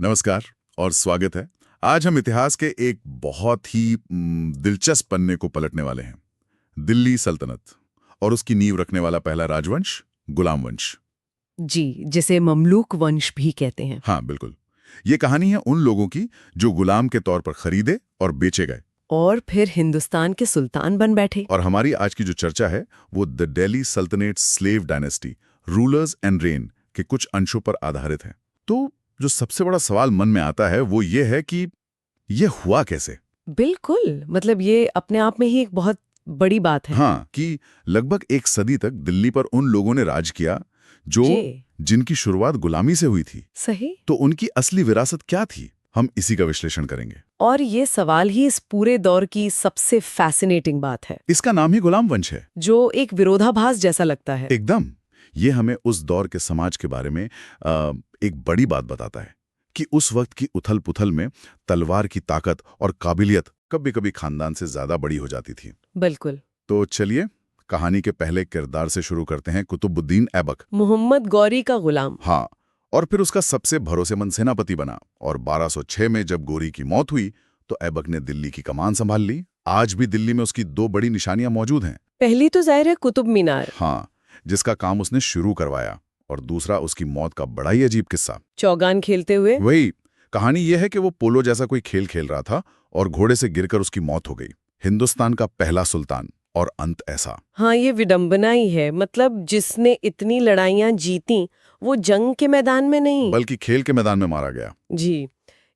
नमस्कार और स्वागत है। आज हम इतिहास के एक बहुत ही दिलचस्प पन्ने को पलटने वाले हैं। दिल्ली सल्तनत और उसकी नींव रखने वाला पहला राजवंश गुलाम वंश। जी, जिसे ममलूक वंश भी कहते हैं। हाँ बिल्कुल। ये कहानी है उन लोगों की जो गुलाम के तौर पर खरीदे और बेचे गए और फिर हिंदुस्तान के सुल्तान बन बैठे। और हमारी आज की जो चर्चा है वो द दिल्ली सल्तनत slave dynasty rulers and rain के कुछ अंशों पर आधारित है। तो जो सबसे बड़ा सवाल मन में आता है वो ये है कि ये हुआ कैसे। बिल्कुल, मतलब ये अपने आप में ही एक बहुत बड़ी बात है। हाँ, कि लगभग एक सदी तक दिल्ली पर उन लोगों ने राज किया जो जिनकी शुरुआत गुलामी से हुई थी। सही। तो उनकी असली विरासत क्या थी, हम इसी का विश्लेषण करेंगे। और ये सवाल ही इस पूरे दौर की सबसे फैसिनेटिंग बात है। इसका नाम ही गुलाम वंश है, जो एक विरोधाभास जैसा लगता है। एकदम। ये हमें उस दौर के समाज के बारे में एक बड़ी बात बताता है कि उस वक्त की उथल पुथल में तलवार की ताकत और काबिलियत कभी कभी खानदान से ज्यादा बड़ी हो जाती थी। बिल्कुल। तो चलिए कहानी के पहले किरदार से शुरू करते हैं, कुतुबुद्दीन ऐबक। मोहम्मद गौरी का गुलाम। हाँ, और फिर उसका सबसे भरोसेमंद सेनापति बना और 1206 में जब गौरी की मौत हुई तो ऐबक ने दिल्ली की कमान संभाल ली। आज भी दिल्ली में उसकी दो बड़ी निशानियां मौजूद हैं। पहली तो जाहिर है कुतुब मीनार। हाँ, जिसका काम उसने शुरू करवाया, और दूसरा उसकी मौत का बड़ा ही अजीब किस्सा। चौगान खेलते हुए। वही कहानी यह है कि वो पोलो जैसा कोई खेल खेल रहा था और घोड़े से गिरकर उसकी मौत हो गई। हिंदुस्तान का पहला सुल्तान और अंत ऐसा। हाँ, ये विडंबना ही है। मतलब जिसने इतनी लड़ाइयां जीती वो जंग के मैदान में नहीं बल्कि खेल के मैदान में मारा गया। जी,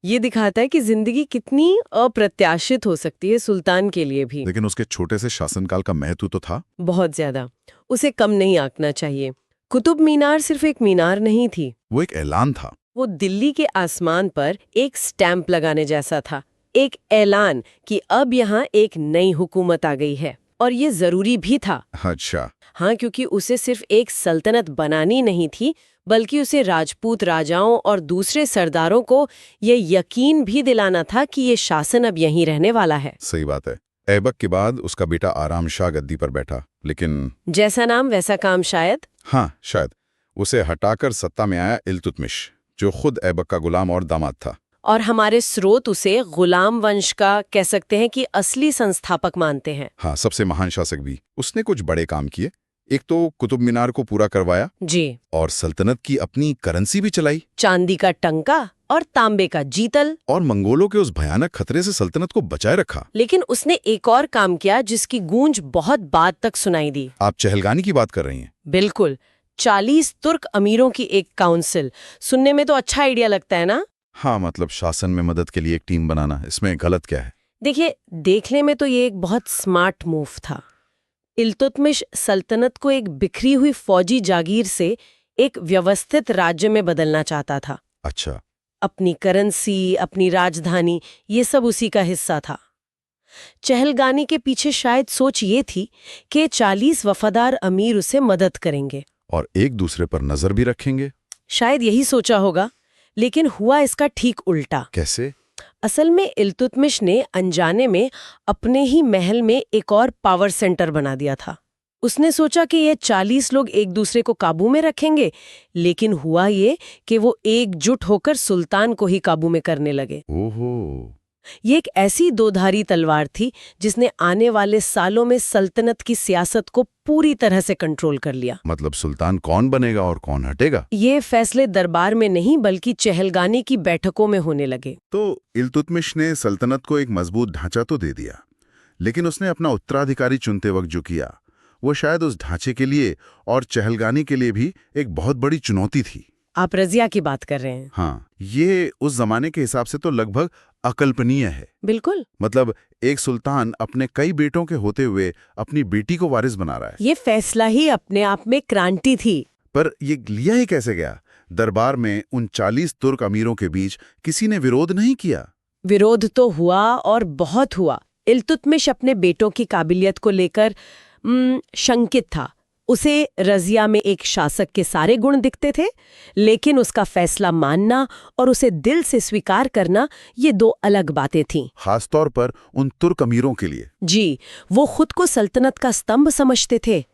ये दिखाता है कि जिंदगी कितनी अप्रत्याशित हो सकती है सुल्तान के लिए भी। लेकिन उसके छोटे से शासनकाल का महत्व तो था बहुत ज्यादा। उसे कम नहीं आंकना चाहिए। कुतुब मीनार सिर्फ एक मीनार नहीं थी, वो एक ऐलान था। वो दिल्ली के आसमान पर एक स्टैंप लगाने जैसा था। एक ऐलान कि अब यहाँ एक नई हुकूमत आ गई है। और ये जरूरी भी था। अच्छा। हाँ, क्योंकि उसे सिर्फ एक सल्तनत बनानी नहीं थी, बल्कि उसे राजपूत राजाओं और दूसरे सरदारों को ये यकीन भी दिलाना था कि ये शासन अब यहीं रहने वाला है। सही बात है। ऐबक के बाद उसका बेटा आराम शाह गद्दी पर बैठा, लेकिन जैसा नाम वैसा काम शायद। हाँ, शायद उसे हटाकर सत्ता में आया इल्तुतमिश, जो खुद ऐबक का गुलाम और दामाद था। और हमारे स्रोत उसे गुलाम वंश का कह सकते हैं कि असली संस्थापक मानते हैं। हाँ, सबसे महान शासक भी। उसने कुछ बड़े काम किए। एक तो कुतुब मीनार को पूरा करवाया जी, और सल्तनत की अपनी करेंसी भी चलाई, चांदी का टंका और तांबे का जीतल। और मंगोलों के उस भयानक खतरे से सल्तनत को बचाए रखा। लेकिन उसने एक और काम किया जिसकी गूंज बहुत बाद तक सुनाई दी। आप चहलगानी की बात कर रही हैं? बिल्कुल। 40 तुर्क अमीरों की एक काउंसिल। सुनने में तो अच्छा आइडिया लगता है ना? हाँ, मतलब शासन में मदद के लिए एक टीम बनाना, इसमें गलत क्या है? देखिए, देखने में तो ये एक बहुत स्मार्ट मूव था। इल्तुतमिश सल्तनत को एक बिखरी हुई फौजी जागीर से एक व्यवस्थित राज्य में बदलना चाहता था। अच्छा। अपनी करेंसी, अपनी राजधानी, ये सब उसी का हिस्सा था। चहलगानी के पीछे शायद सोच ये थी कि 40 वफादार अमीर उसे मदद करेंगे और एक दूसरे पर नजर भी रखेंगे। शायद यही सोचा होगा, लेकिन हुआ इसका ठीक उल्टा। कैसे? असल में इल्तुतमिश ने अनजाने में अपने ही महल में एक और पावर सेंटर बना दिया था। उसने सोचा कि ये 40 लोग एक दूसरे को काबू में रखेंगे, लेकिन हुआ ये कि वो एकजुट होकर सुल्तान को ही काबू में करने लगे। ओहो। ये एक ऐसी दोधारी तलवार थी जिसने आने वाले सालों में सल्तनत की सियासत को पूरी तरह से कंट्रोल कर लिया। मतलब सुल्तान कौन बनेगा और कौन हटेगा, ये फैसले दरबार में नहीं बल्कि चहलगानी की बैठकों में होने लगे। तो इल्तुतमिश ने सल्तनत को एक मजबूत ढांचा तो दे दिया, लेकिन उसने अपना उत्तराधिकारी चुनते वक्त जो किया वो शायद उस ढांचे के लिए और चहलगानी के लिए भी एक बहुत बड़ी चुनौती थी। आप रजिया की बात कर रहे हैं? हाँ, ये उस जमाने के हिसाब से तो लगभग अकल्पनीय है। बिल्कुल। मतलब एक सुल्तान अपने कई बेटों के होते हुए अपनी बेटी को वारिस बना रहा है। ये फैसला ही अपने आप में क्रांति थी। पर ये लिया ही कैसे गया? दरबार में उन 40 तुर्क अमीरों के बीच किसी ने विरोध नहीं किया। विरोध तो हुआ और बहुत हुआ। इल्तुतमिश अपने बेटों की काबिलियत को लेकर शंकित था। उसे रजिया में एक शासक के सारे गुण दिखते थे, लेकिन उसका फैसला मानना और उसे दिल से स्वीकार करना ये दो अलग बातें थीं। खासतौर पर उन तुर्क अमीरों के लिए। जी, वो खुद को सल्तनत का स्तंभ समझते थे।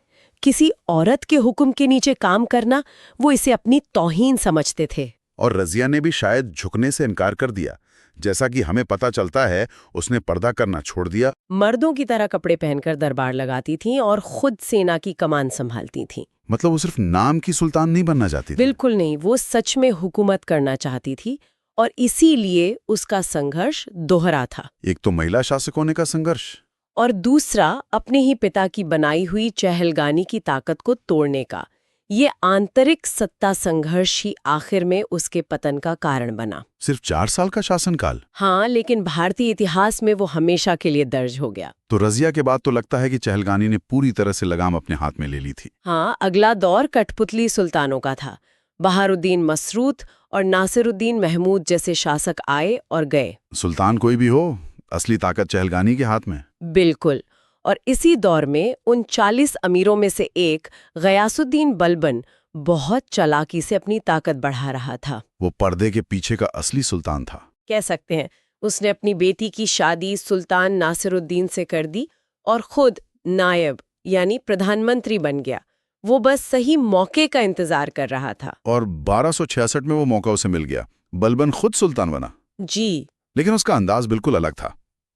किसी औरत के हुक्म के नीचे काम करना वो इसे अपनी तौहीन समझते थे। और रज़िया ने भी शायद झुकने से इनकार कर दिया। जैसा कि हमें पता चलता है, उसने पर्दा करना छोड़ दिया। मर्दों की तरह कपड़े पहनकर दरबार लगाती थीं और खुद सेना की कमान संभालती थीं। मतलब वो सिर्फ नाम की सुल्तान नहीं बनना चाहती थी। बिल्कुल नहीं, वो सच में हुकूमत करना चाहती थी और इसीलिए उसका संघर्ष दोहरा था। एक तो महिला शासक होने का संघर्ष, और दूसरा अपने ही पिता की बनाई हुई चहलगानी की ताकत को तोड़ने का। ये आंतरिक सत्ता संघर्ष ही आखिर में उसके पतन का कारण बना। सिर्फ 4 साल का शासनकाल। हाँ, लेकिन भारतीय इतिहास में वो हमेशा के लिए दर्ज हो गया। तो रज़िया के बाद तो लगता है कि चहलगानी ने पूरी तरह से लगाम अपने हाथ में ले ली थी। हाँ, अगला दौर कठपुतली सुल्तानों का था। बहारुद्दीन मसरूत और नासिरुद्दीन महमूद जैसे शासक आए और गए। सुल्तान कोई भी हो, असली ताकत चहलगानी के हाथ में। बिल्कुल। और इसी दौर में उन 40 अमीरों में से एक गयासुद्दीन बलबन बहुत चालाकी से अपनी ताकत बढ़ा रहा था। वो पर्दे के पीछे का असली सुल्तान था। कह सकते हैं, उसने अपनी बेटी की शादी सुल्तान नासिरुद्दीन से कर दी और खुद नायब यानी प्रधानमंत्री बन गया। वो बस सही मौके का इंतजार कर रहा था। और 1266 में वो मौका उसे मिल गया। बलबन खुद सुल्तान बना। जी। लेकिन उसका अंदाज बिल्कुल अलग था।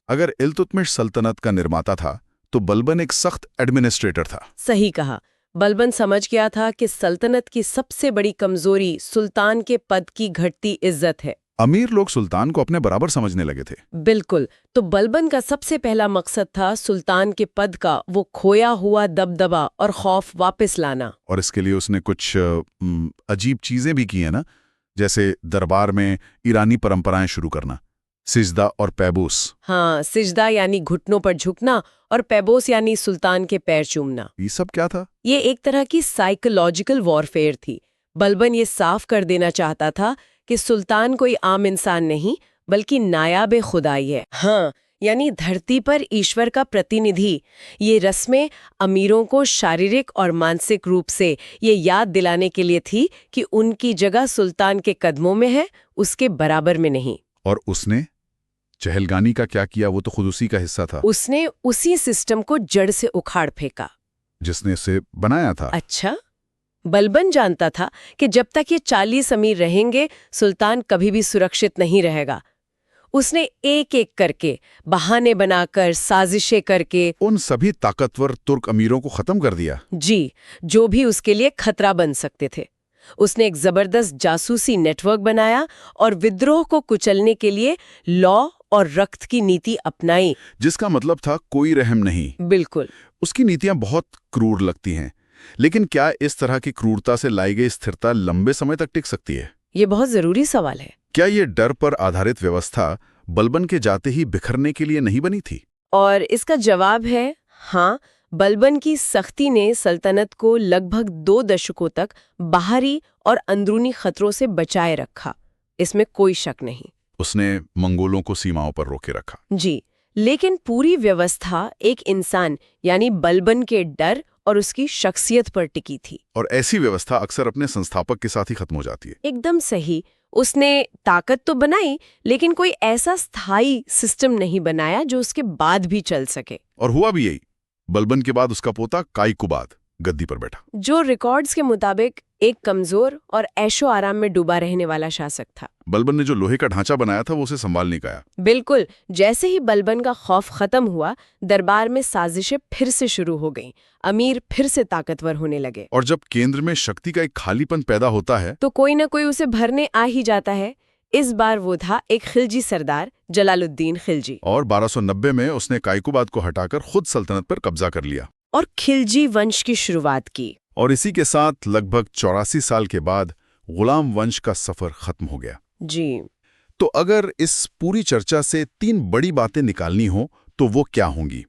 अगर इल्तुतमिश सल्तनत का निर्माता था, तो बलबन एक सख्त एडमिनिस्ट्रेटर था। सही कहा। बलबन समझ गया था कि सल्तनत की सबसे बड़ी कमजोरी सुल्तान के पद की घटती इज्जत है। अमीर लोग सुल्तान को अपने बराबर समझने लगे थे। बिल्कुल। तो बलबन का सबसे पहला मकसद था सुल्तान के पद का वो खोया हुआ दबदबा और खौफ वापस लाना। और इसके लिए उसने कुछ अजीब चीजें भी की हैं ना, जैसे दरबार में ईरानी परंपराएं शुरू करना, सिजदा और पैबूस। हाँ, सिजदा यानी घुटनों पर झुकना और पैबोस यानी सुल्तान के पैर चूमना। ये सब क्या था? ये एक तरह की साइकोलॉजिकल वॉरफेयर थी। बलबन ये साफ कर देना चाहता था कि सुल्तान कोई आम इंसान नहीं बल्कि नायाब खुदाई है। हाँ, यानी धरती पर ईश्वर का प्रतिनिधि। ये रस्में अमीरों को शारीरिक और मानसिक रूप से ये याद दिलाने के लिए थी कि उनकी जगह सुल्तान के कदमों में है, उसके बराबर में नहीं। और उसने चहलगानी का क्या किया? वो तो खुद उसी का हिस्सा था। उसने उसी सिस्टम को जड़ से उखाड़ फेंका जिसने इसे बनाया था। अच्छा, बलबन जानता था कि जब तक ये 40 अमीर रहेंगे, सुल्तान कभी भी सुरक्षित नहीं रहेगा। उसने एक एक करके, बहाने बनाकर, साजिशें करके उन सभी ताकतवर तुर्क अमीरों को खत्म कर दिया। जी, जो भी उसके लिए खतरा बन सकते थे। उसने एक जबरदस्त जासूसी नेटवर्क बनाया और विद्रोह को कुचलने के लिए लौ और रक्त की नीति अपनाई। जिसका मतलब था कोई रहम नहीं। बिल्कुल। उसकी नीतियां बहुत क्रूर लगती हैं, लेकिन क्या इस तरह की क्रूरता से लाई गई स्थिरता लंबे समय तक टिक सकती है? ये बहुत जरूरी सवाल है। क्या ये डर पर आधारित व्यवस्था बलबन के जाते ही बिखरने के लिए नहीं बनी थी? और इसका जवाब है हाँ। बलबन की सख्ती ने सल्तनत को लगभग 2 दशकों तक बाहरी और अंदरूनी खतरों से बचाए रखा, इसमें कोई शक नहीं। उसने मंगोलों को सीमाओं पर रोके रखा। जी, लेकिन पूरी व्यवस्था एक इंसान यानी बलबन के डर और उसकी शख्सियत पर टिकी थी। और ऐसी व्यवस्था अक्सर अपने संस्थापक के साथ ही खत्म हो जाती है। एकदम सही। उसने ताकत तो बनाई, लेकिन कोई ऐसा स्थायी सिस्टम नहीं बनाया जो उसके बाद भी चल सके। और हुआ भी यही। बलबन के बाद उसका पोता काइकुबाद गद्दी पर बैठा, जो रिकॉर्ड्स के मुताबिक एक कमजोर और ऐशो आराम में डूबा रहने वाला शासक था। बलबन ने जो लोहे का ढांचा बनाया था वो उसे संभाल नहीं पाया। बिल्कुल। जैसे ही बलबन का खौफ खत्म हुआ, दरबार में साजिशें फिर से शुरू हो गईं। अमीर फिर से ताकतवर होने लगे। और जब केंद्र में शक्ति का एक खालीपन पैदा होता है, तो कोई ना कोई उसे भरने आ ही जाता है। इस बार वो था एक खिलजी सरदार, जलालुद्दीन खिलजी। और 1290 में उसने काइकुबाद को हटाकर खुद सल्तनत पर कब्जा कर लिया और खिलजी वंश की शुरुआत की। और इसी के साथ लगभग 84 साल के बाद गुलाम वंश का सफर खत्म हो गया। जी। तो अगर इस पूरी चर्चा से 3 बड़ी बातें निकालनी हो तो वो क्या होंगी?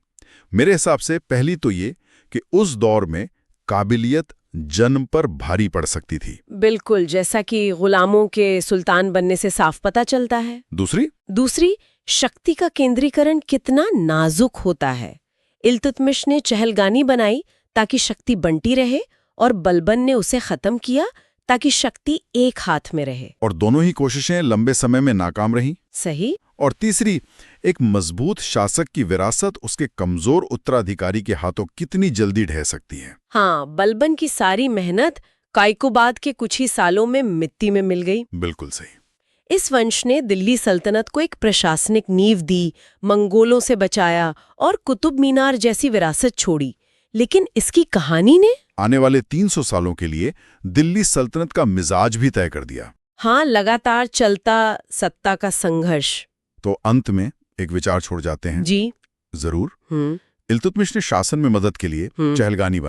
मेरे हिसाब से पहली तो ये कि उस दौर में काबिलियत जन्म पर भारी पड़ सकती थी। बिल्कुल, जैसा कि गुलामों के सुल्तान बनने से साफ पता चलता है। दूसरी शक्ति का केंद्रीकरण कितना नाजुक होता है। इल्तुतमिश ने चहलगानी बनाई ताकि शक्ति बंटी रहे और बलबन ने उसे खत्म किया ताकि शक्ति एक हाथ में रहे। और दोनों ही कोशिशें लंबे समय में नाकाम रहीं। सही। और तीसरी, एक मजबूत शासक की विरासत उसके कमजोर उत्तराधिकारी के हाथों कितनी जल्दी ढह सकती है। हाँ, बलबन की सारी मेहनत कायकुबाद के कुछ ही सालों में मिट्टी में मिल गई। बिल्कुल सही। इस वंश ने दिल्ली सल्तनत को एक प्रशासनिक नींव दी, मंगोलों से बचाया और कुतुब मीनार जैसी विरासत छोड़ी। लेकिन इसकी कहानी ने आने वाले 300 सालों के लिए दिल्ली सल्तनत का मिजाज भी तय कर दिया। हाँ, लगातार चलता सत्ता का संघर्ष। तो अंत में एक विचार छोड़ जाते हैं। जी जरूर। इल्तुतमिश ने शासन में मदद के लिए चहलगानी